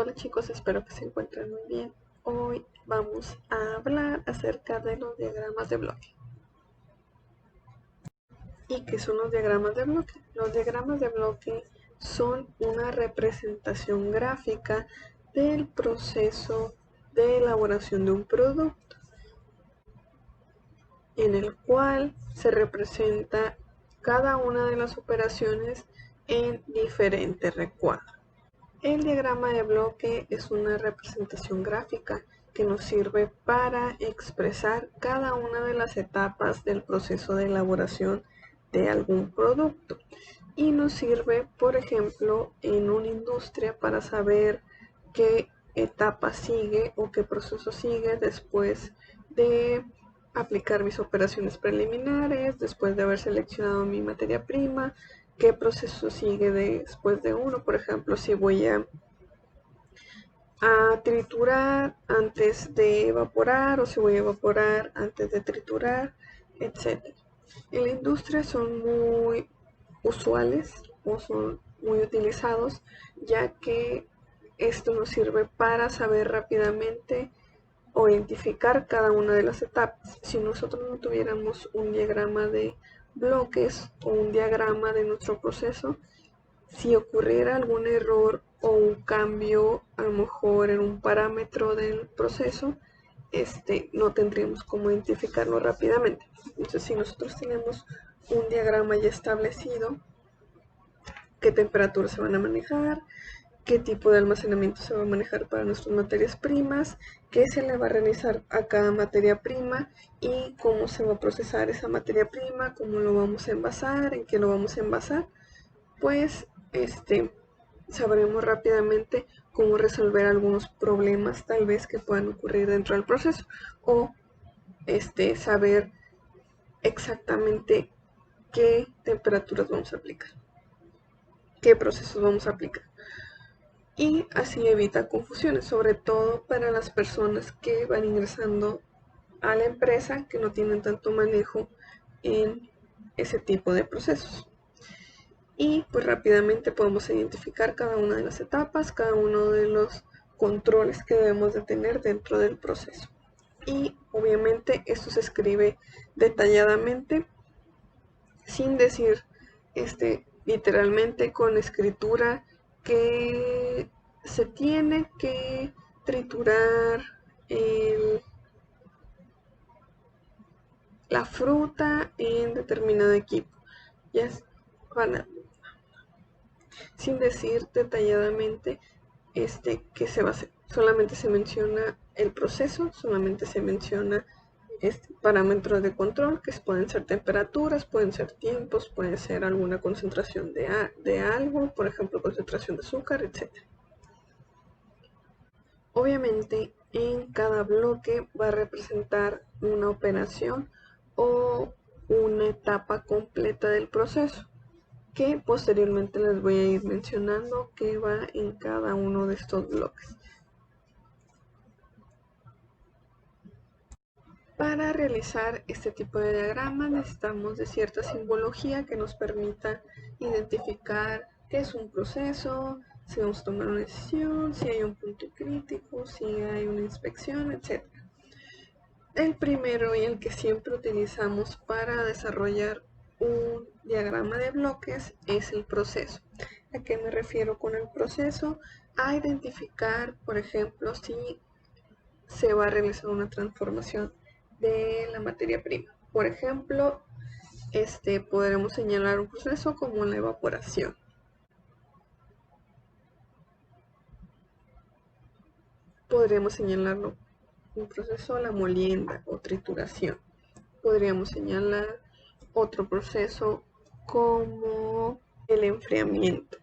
Hola chicos, espero que se encuentren muy bien. Hoy vamos a hablar acerca de los diagramas de bloque. ¿Y qué son los diagramas de bloque? Los diagramas de bloque son una representación gráfica del proceso de elaboración de un producto, en el cual se representa cada una de las operaciones en diferentes recuadros. El diagrama de bloque es una representación gráfica que nos sirve para expresar cada una de las etapas del proceso de elaboración de algún producto y nos sirve, por ejemplo, en una industria para saber qué etapa sigue o qué proceso sigue después de aplicar mis operaciones preliminares, después de haber seleccionado mi materia prima, qué proceso sigue después de uno. Por ejemplo, si voy a triturar antes de evaporar o si voy a evaporar antes de triturar, etc. En la industria son muy usuales o son muy utilizados, ya que esto nos sirve para saber rápidamente o identificar cada una de las etapas. Si nosotros no tuviéramos un diagrama de bloques o un diagrama de nuestro proceso, si ocurriera algún error o un cambio a lo mejor en un parámetro del proceso, no tendríamos cómo identificarlo rápidamente. Entonces, si nosotros tenemos un diagrama ya establecido, qué temperaturas se van a manejar, qué tipo de almacenamiento se va a manejar para nuestras materias primas, qué se le va a realizar a cada materia prima y cómo se va a procesar esa materia prima, cómo lo vamos a envasar, en qué lo vamos a envasar, pues sabremos rápidamente cómo resolver algunos problemas tal vez que puedan ocurrir dentro del proceso o saber exactamente qué temperaturas vamos a aplicar, qué procesos vamos a aplicar. Y así evita confusiones, sobre todo para las personas que van ingresando a la empresa que no tienen tanto manejo en ese tipo de procesos. Y pues rápidamente podemos identificar cada una de las etapas, cada uno de los controles que debemos de tener dentro del proceso. Y obviamente esto se escribe detalladamente, sin decir literalmente con escritura que se tiene que triturar la fruta en determinado equipo. Ya sin decir detalladamente que se va a hacer. Solamente se menciona el proceso, solamente se menciona parámetros de control, que pueden ser temperaturas, pueden ser tiempos, puede ser alguna concentración de algo, por ejemplo, concentración de azúcar, etc. Obviamente, en cada bloque va a representar una operación o una etapa completa del proceso, que posteriormente les voy a ir mencionando qué va en cada uno de estos bloques. Para realizar este tipo de diagrama necesitamos de cierta simbología que nos permita identificar qué es un proceso, si vamos a tomar una decisión, si hay un punto crítico, si hay una inspección, etc. El primero y el que siempre utilizamos para desarrollar un diagrama de bloques es el proceso. ¿A qué me refiero con el proceso? A identificar, por ejemplo, si se va a realizar una transformación de la materia prima. Por ejemplo, podremos señalar un proceso como la evaporación. Podríamos señalarlo un proceso, la molienda o trituración. Podríamos señalar otro proceso como el enfriamiento.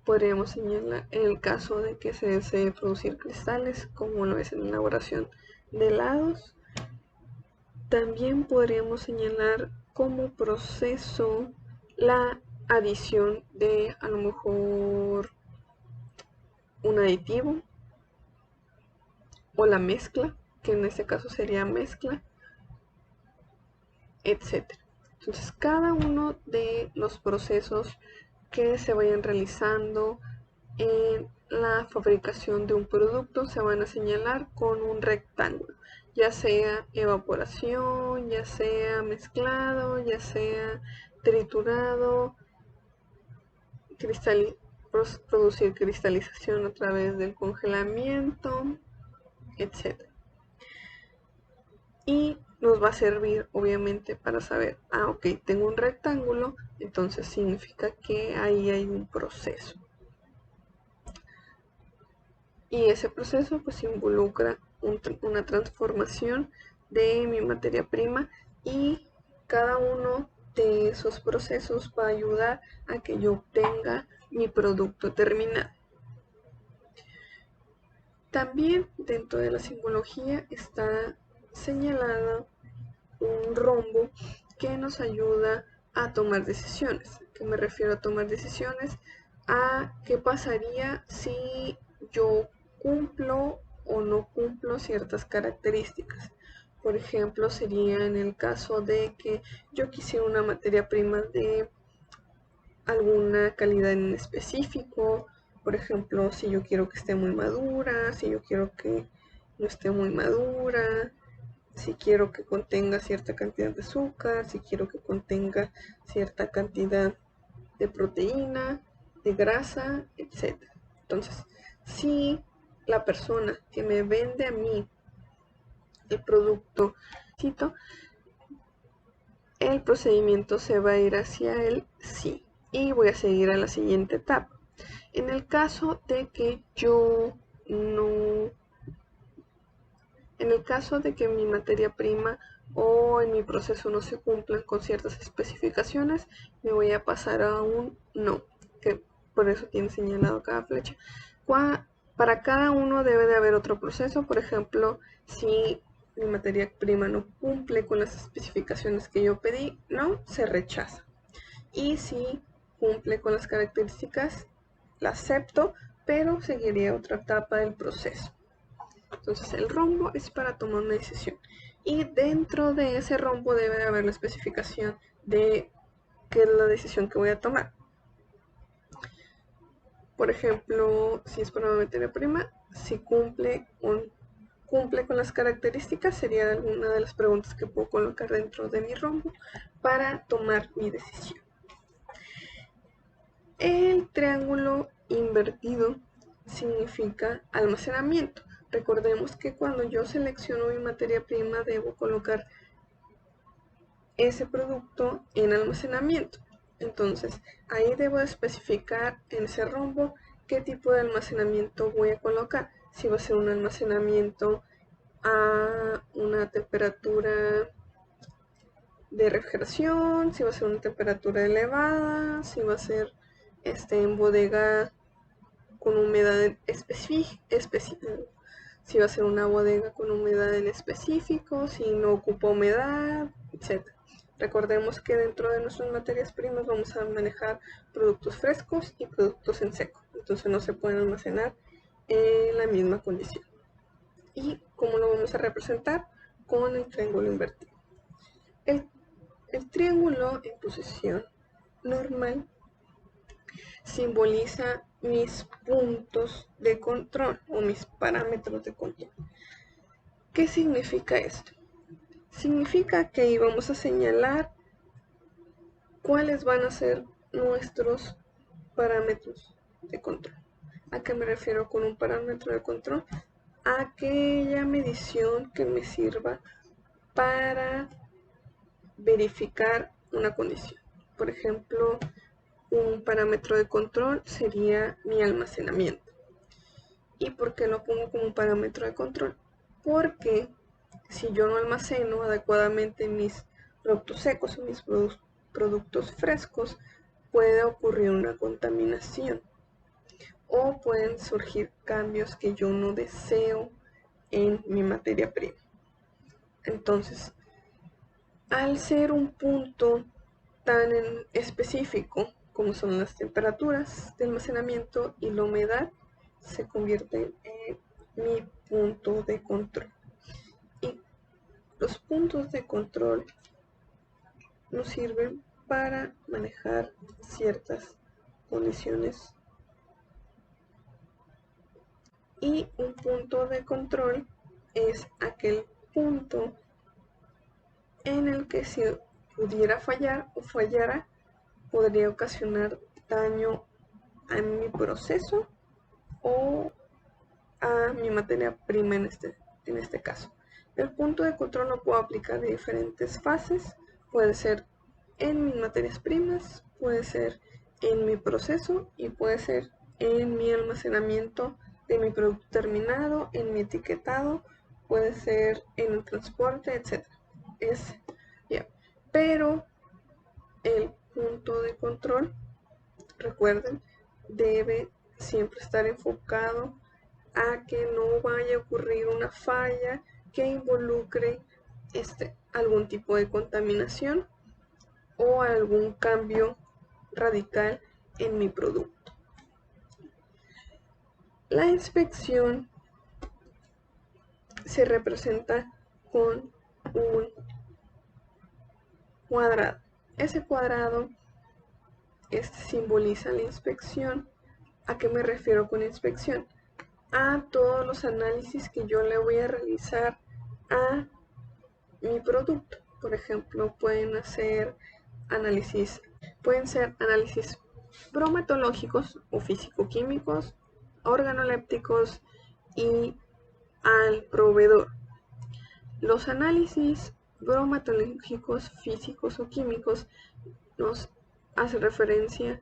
Podríamos señalar en el caso de que se desee producir cristales, como lo es en la elaboración de helados. También podríamos señalar como proceso la adición de a lo mejor un aditivo o la mezcla, que en este caso sería mezcla, etc. Entonces, cada uno de los procesos que se vayan realizando en la fabricación de un producto se van a señalar con un rectángulo, ya sea evaporación, ya sea mezclado, ya sea triturado, producir cristalización a través del congelamiento, etc. Y nos va a servir obviamente para saber, ok, tengo un rectángulo, entonces significa que ahí hay un proceso. Y ese proceso pues involucra una transformación de mi materia prima, y cada uno de esos procesos va a ayudar a que yo obtenga mi producto terminado. También dentro de la simbología está señalado un rombo que nos ayuda a tomar decisiones. ¿Qué me refiero a tomar decisiones? A qué pasaría si yo cumplo o no cumplo ciertas características. Por ejemplo, sería en el caso de que yo quisiera una materia prima de alguna calidad en específico. Por ejemplo, si yo quiero que esté muy madura, si yo quiero que no esté muy madura, si quiero que contenga cierta cantidad de azúcar, si quiero que contenga cierta cantidad de proteína, de grasa, etc. Entonces, si la persona que me vende a mí el producto, el procedimiento se va a ir hacia el sí, y voy a seguir a la siguiente etapa. En el caso de que en el caso de que mi materia prima o en mi proceso no se cumplan con ciertas especificaciones, me voy a pasar a un no, que por eso tiene señalado cada flecha. Para cada uno debe de haber otro proceso. Por ejemplo, si mi materia prima no cumple con las especificaciones que yo pedí, no, se rechaza. Y si cumple con las características, la acepto, pero seguiría otra etapa del proceso. Entonces el rombo es para tomar una decisión, y dentro de ese rombo debe de haber la especificación de qué es la decisión que voy a tomar. Por ejemplo, si es para una materia prima, si cumple con las características, sería alguna de las preguntas que puedo colocar dentro de mi rombo para tomar mi decisión. El triángulo invertido significa almacenamiento. Recordemos que cuando yo selecciono mi materia prima debo colocar ese producto en almacenamiento. Entonces ahí debo especificar en ese rombo qué tipo de almacenamiento voy a colocar. Si va a ser un almacenamiento a una temperatura de refrigeración, si va a ser una temperatura elevada, si va a ser en bodega con humedad específica, si va a ser una bodega con humedad en específico, si no ocupa humedad, etc. Recordemos que dentro de nuestras materias primas vamos a manejar productos frescos y productos en seco, entonces no se pueden almacenar en la misma condición. ¿Y cómo lo vamos a representar? Con el triángulo invertido. El triángulo en posición normal simboliza mis puntos de control o mis parámetros de control. ¿Qué significa esto? Significa que ahí vamos a señalar cuáles van a ser nuestros parámetros de control. ¿A qué me refiero con un parámetro de control? Aquella medición que me sirva para verificar una condición. Por ejemplo, un parámetro de control sería mi almacenamiento. ¿Y por qué lo pongo como un parámetro de control? Porque si yo no almaceno adecuadamente mis productos secos o mis productos frescos, puede ocurrir una contaminación o pueden surgir cambios que yo no deseo en mi materia prima. Entonces, al ser un punto tan específico como son las temperaturas de almacenamiento y la humedad, se convierten en mi punto de control. Y los puntos de control nos sirven para manejar ciertas condiciones Y un punto de control es aquel punto en el que si pudiera fallar o fallara, podría ocasionar daño a mi proceso o a mi materia prima en este caso. El punto de control lo puedo aplicar de diferentes fases, puede ser en mis materias primas, puede ser en mi proceso y puede ser en mi almacenamiento de mi producto terminado, en mi etiquetado, puede ser en el transporte, etc. Yeah. Pero el punto de control, recuerden, debe siempre estar enfocado a que no vaya a ocurrir una falla que involucre algún tipo de contaminación o algún cambio radical en mi producto. La inspección se representa con un cuadrado. Ese cuadrado simboliza la inspección. ¿A qué me refiero con inspección? A todos los análisis que yo le voy a realizar a mi producto. Por ejemplo, pueden ser análisis bromatológicos o físico-químicos, organolépticos y al proveedor. Los análisis bromatológicos, físicos o químicos nos hace referencia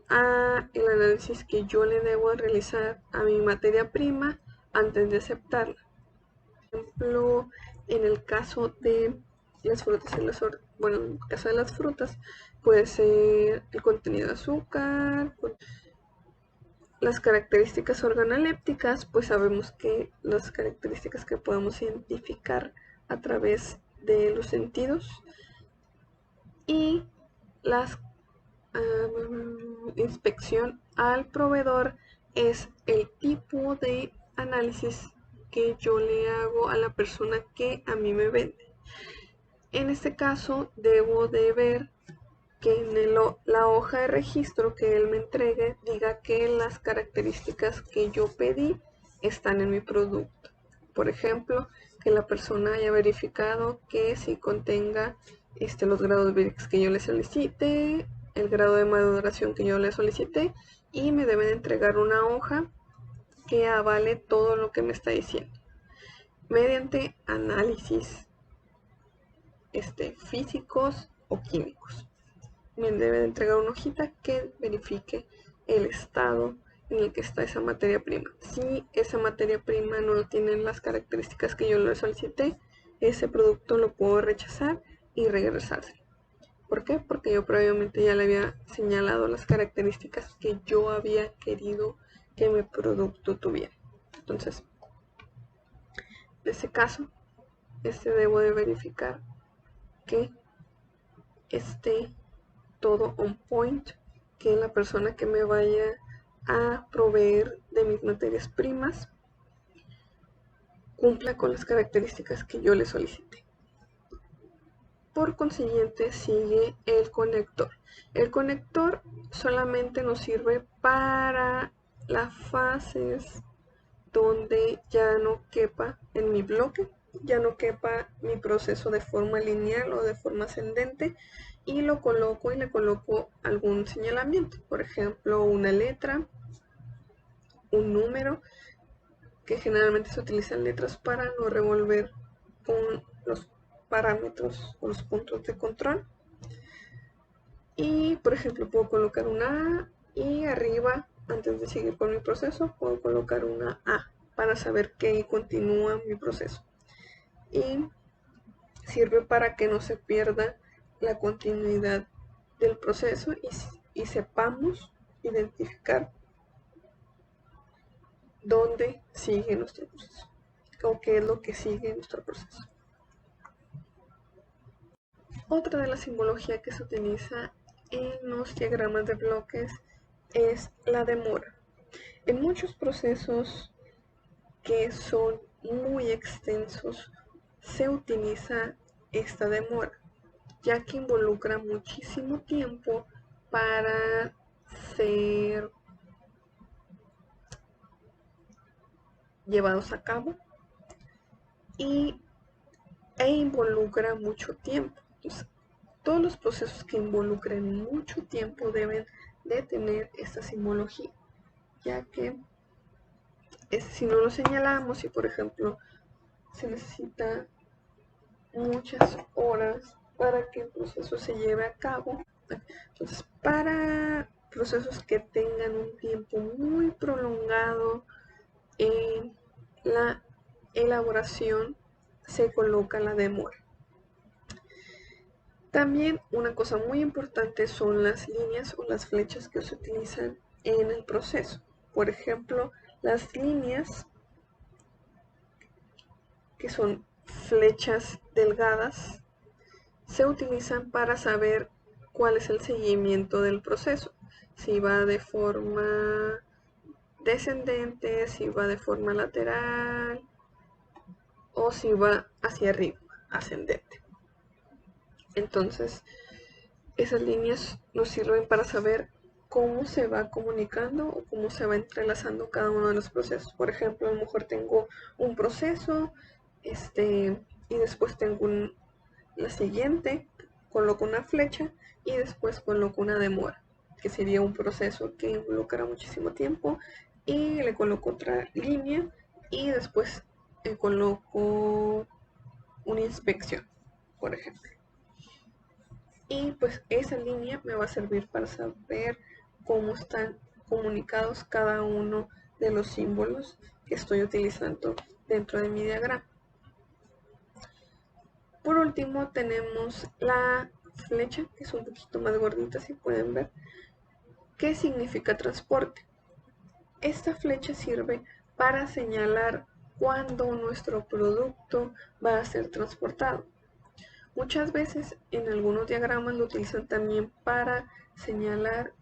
a el análisis que yo le debo realizar a mi materia prima antes de aceptarla. Por ejemplo, en el caso de las frutas en el caso de las frutas puede ser el contenido de azúcar, las características organolépticas, pues sabemos que las características que podemos identificar a través de los sentidos, y las inspección al proveedor es el tipo de análisis que yo le hago a la persona que a mí me vende. En este caso debo de ver que en la hoja de registro que él me entregue diga que las características que yo pedí están en mi producto. Por ejemplo, que la persona haya verificado que si contenga los grados Brix que yo le solicite, el grado de maduración que yo le solicité, y me deben entregar una hoja que avale todo lo que me está diciendo mediante análisis físicos o químicos. Me debe de entregar una hojita que verifique el estado en el que está esa materia prima. Si esa materia prima no tiene las características que yo le solicité, ese producto lo puedo rechazar y regresarse. ¿Por qué? Porque yo previamente ya le había señalado las características que yo había querido que mi producto tuviera. Entonces, en ese caso, debo de verificar que esté todo on point, que la persona que me vaya a proveer de mis materias primas cumpla con las características que yo le solicité. Por consiguiente, sigue el conector. El conector solamente nos sirve para las fases donde ya no quepa en mi bloque, ya no quepa mi proceso de forma lineal o de forma ascendente, y lo coloco y le coloco algún señalamiento, por ejemplo una letra, un número, que generalmente se utilizan letras para no revolver con los parámetros o los puntos de control. Y por ejemplo puedo colocar una A, y arriba, antes de seguir con mi proceso, puedo colocar una A para saber que continúa mi proceso. Y sirve para que no se pierda la continuidad del proceso y sepamos identificar dónde sigue nuestro proceso o qué es lo que sigue en nuestro proceso. Otra de la simbología que se utiliza en los diagramas de bloques es la demora. En muchos procesos que son muy extensos se utiliza esta demora, ya que involucra muchísimo tiempo para ser llevados a cabo e involucra mucho tiempo. Entonces, todos los procesos que involucren mucho tiempo deben de tener esta simbología, ya que si no lo señalamos, y por ejemplo se necesita muchas horas para que el proceso se lleve a cabo, entonces para procesos que tengan un tiempo muy prolongado en la elaboración se coloca la demora. También una cosa muy importante son las líneas o las flechas que se utilizan en el proceso. Por ejemplo, las líneas, que son flechas delgadas, se utilizan para saber cuál es el seguimiento del proceso. Si va de forma descendente, si va de forma lateral o si va hacia arriba, ascendente. Entonces, esas líneas nos sirven para saber cómo se va comunicando o cómo se va entrelazando cada uno de los procesos. Por ejemplo, a lo mejor tengo un proceso y después tengo la siguiente, coloco una flecha y después coloco una demora, que sería un proceso que involucra muchísimo tiempo, y le coloco otra línea y después coloco una inspección, por ejemplo. Y pues esa línea me va a servir para saber cómo están comunicados cada uno de los símbolos que estoy utilizando dentro de mi diagrama. Por último tenemos la flecha, que es un poquito más gordita, si pueden ver, que significa transporte. Esta flecha sirve para señalar cuándo nuestro producto va a ser transportado. Muchas veces en algunos diagramas lo utilizan también para señalar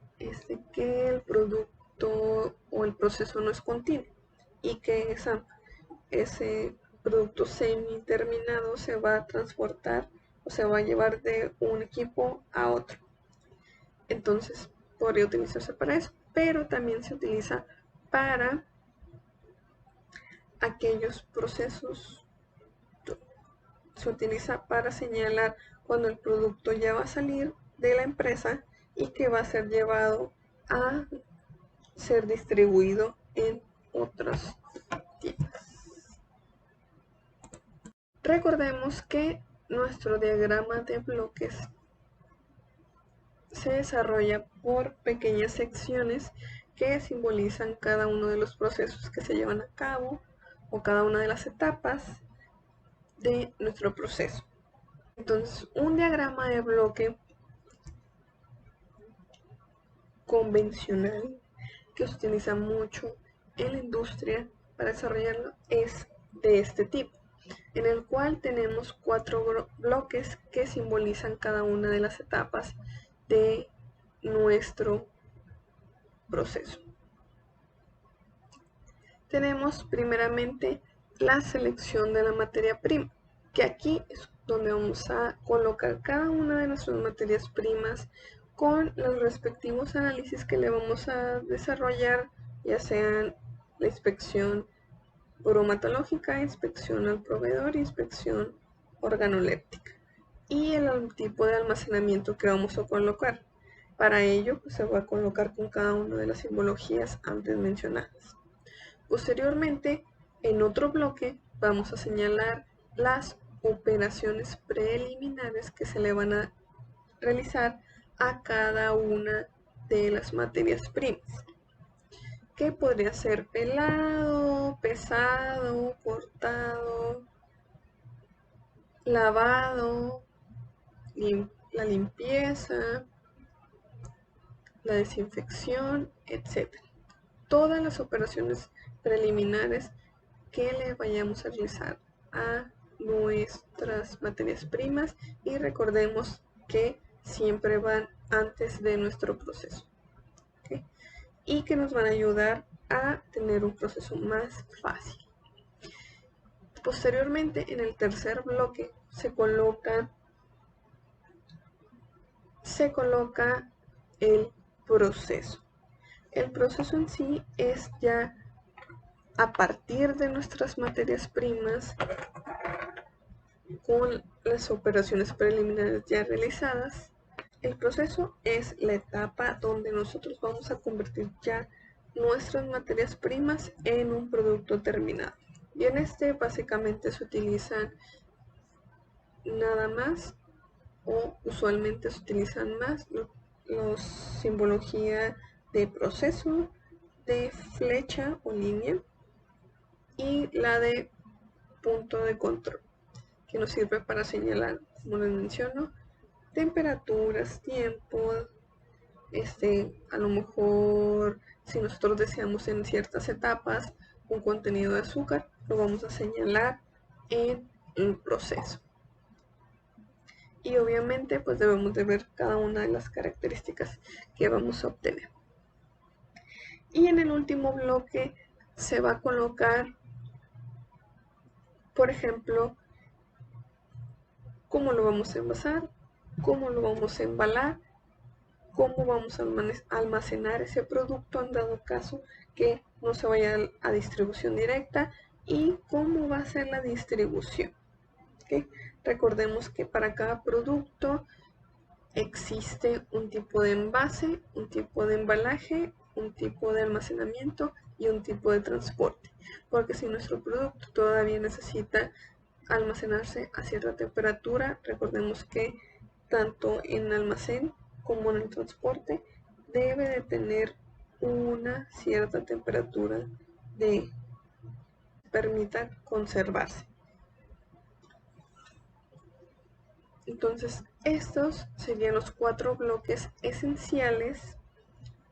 que el producto o el proceso no es continuo y que ese producto semi-terminado se va a transportar o se va a llevar de un equipo a otro. Entonces podría utilizarse para eso, pero también se utiliza para aquellos procesos. Se utiliza para señalar cuando el producto ya va a salir de la empresa y que va a ser llevado a ser distribuido en otras tiendas. Recordemos que nuestro diagrama de bloques se desarrolla por pequeñas secciones que simbolizan cada uno de los procesos que se llevan a cabo o cada una de las etapas de nuestro proceso. Entonces, un diagrama de bloque convencional que se utiliza mucho en la industria para desarrollarlo es de este tipo, en el cual tenemos 4 bloques que simbolizan cada una de las etapas de nuestro proceso. Tenemos primeramente la selección de la materia prima, que aquí es donde vamos a colocar cada una de nuestras materias primas con los respectivos análisis que le vamos a desarrollar, ya sean la inspección bromatológica, inspección al proveedor, inspección organoléptica y el tipo de almacenamiento que vamos a colocar. Para ello pues, se va a colocar con cada una de las simbologías antes mencionadas. Posteriormente, en otro bloque vamos a señalar las operaciones preliminares que se le van a realizar a cada una de las materias primas, que podría ser pelado, pesado, cortado, lavado, la limpieza, la desinfección, etc. Todas las operaciones preliminares que le vayamos a realizar a nuestras materias primas, y recordemos que siempre van antes de nuestro proceso, ¿okay? Y que nos van a ayudar a tener un proceso más fácil. Posteriormente, en el tercer bloque se coloca el proceso. El proceso en sí es ya a partir de nuestras materias primas, con las operaciones preliminares ya realizadas. El proceso es la etapa donde nosotros vamos a convertir ya nuestras materias primas en un producto terminado. Y en este básicamente se utilizan nada más, o usualmente se utilizan más los simbología de proceso, de flecha o línea, y la de punto de control, que nos sirve para señalar, como les menciono, temperaturas, tiempos, a lo mejor si nosotros deseamos en ciertas etapas un contenido de azúcar, lo vamos a señalar en el proceso. Y obviamente pues debemos de ver cada una de las características que vamos a obtener. Y en el último bloque se va a colocar, por ejemplo, cómo lo vamos a envasar, cómo lo vamos a embalar, cómo vamos a almacenar ese producto en dado caso que no se vaya a distribución directa, y cómo va a ser la distribución. ¿Okay? Recordemos que para cada producto existe un tipo de envase, un tipo de embalaje, un tipo de almacenamiento y un tipo de transporte. Porque si nuestro producto todavía necesita almacenarse a cierta temperatura, recordemos que tanto en almacén como en el transporte debe de tener una cierta temperatura de permita conservarse. Entonces, estos serían los 4 bloques esenciales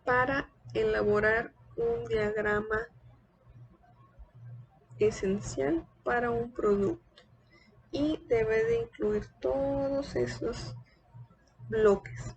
para elaborar un diagrama esencial para un producto, y debe de incluir todos esos bloques.